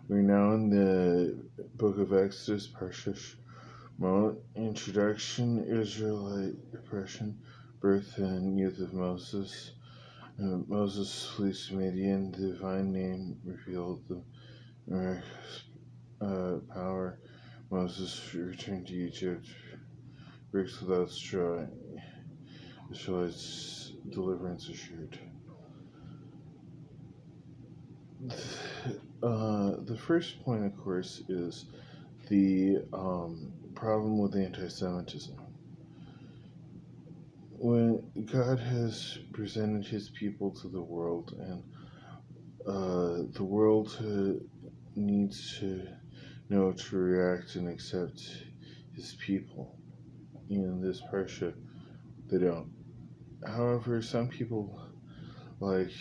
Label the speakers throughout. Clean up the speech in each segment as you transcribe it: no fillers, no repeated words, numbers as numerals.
Speaker 1: We're now in the book of Exodus, Parsha Shemot. Introduction, Israelite oppression, birth and youth of Moses. Moses flees to Midian, the divine name revealed the miraculous power. Moses returned to Egypt, bricks without straw, Israelites' deliverance assured. The first point, of course, is the problem with anti-Semitism. When God has presented his people to the world, and the world needs to know to react and accept his people. In this parsha, they don't. However, some people, like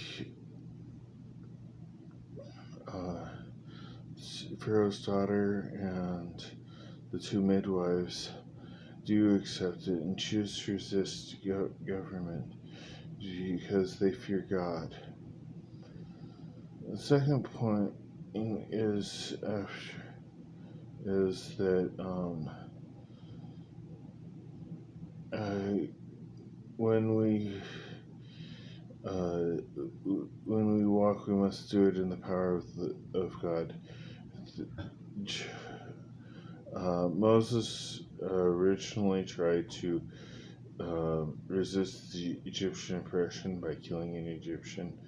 Speaker 1: Pharaoh's daughter and the two midwives, do accept it and choose to resist government because they fear God. The second point is that when we walk, we must do it in the power of God. Moses originally tried to resist the Egyptian oppression by killing an Egyptian,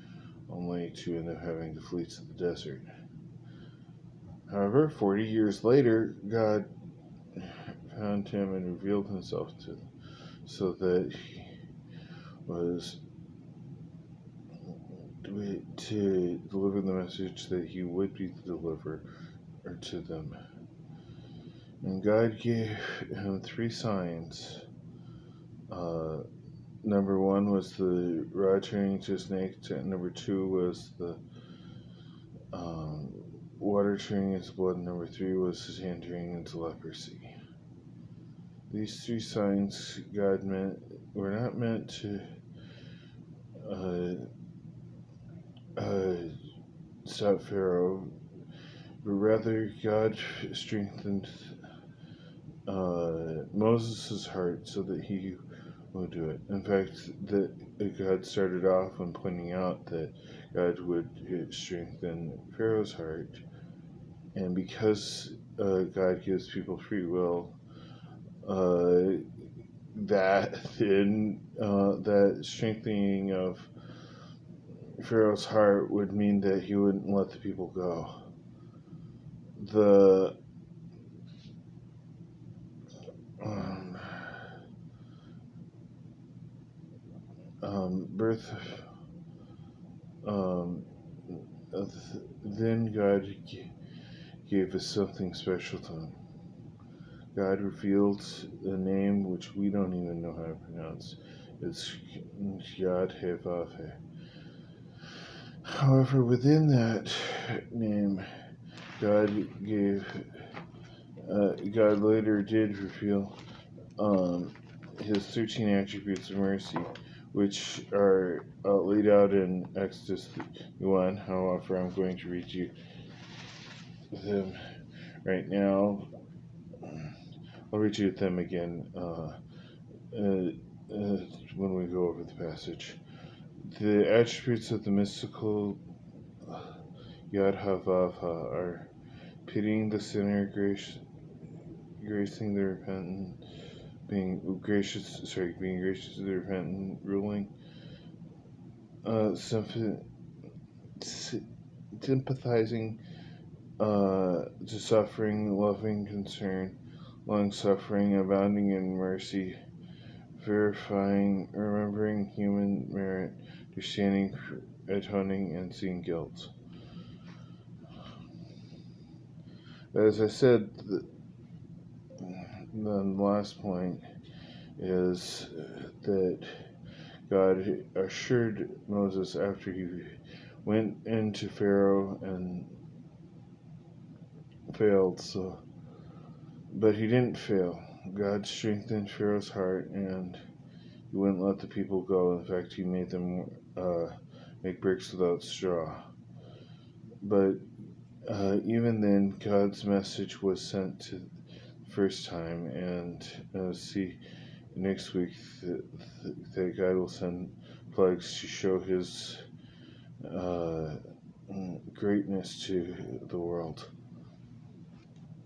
Speaker 1: only to end up having to flee to the desert. However, 40 years later, God found him and revealed himself to him, so that he was to deliver the message that he would be the deliverer to them. And God gave him 3 signs. Number 1 was the rod turning into a snake. Number 2 was the water turning into blood. And number 3 was his hand turning into leprosy. These 3 signs God were not meant to stop Pharaoh, but rather God strengthened Moses' heart so that he would do it. In fact, God started off on pointing out that God would strengthen Pharaoh's heart, and because God gives people free will, that strengthening of Pharaoh's heart would mean that he wouldn't let the people go. The birth then God gave us something special to him. God revealed a name which we don't even know how to pronounce. It's Yad Hevaveh. However, within that name, God later did reveal his 13 attributes of mercy, which are laid out in Exodus 1. However, I'm going to read you them right now. I'll read you them again when we go over the passage. The attributes of the mystical Yad Havavha are pitying the sinner, gracing the repentant, being gracious to the repentant, ruling, sympathizing to suffering, loving concern, long-suffering, abounding in mercy, verifying, remembering human merit, understanding, atoning, and seeing guilt. As I said, the last point is that God assured Moses after he went into Pharaoh and failed, but he didn't fail. God strengthened Pharaoh's heart, and he wouldn't let the people go. In fact, he made them make bricks without straw. But Even then, God's message was sent to the first time, and see next week that God will send plagues to show His uh, greatness to the world.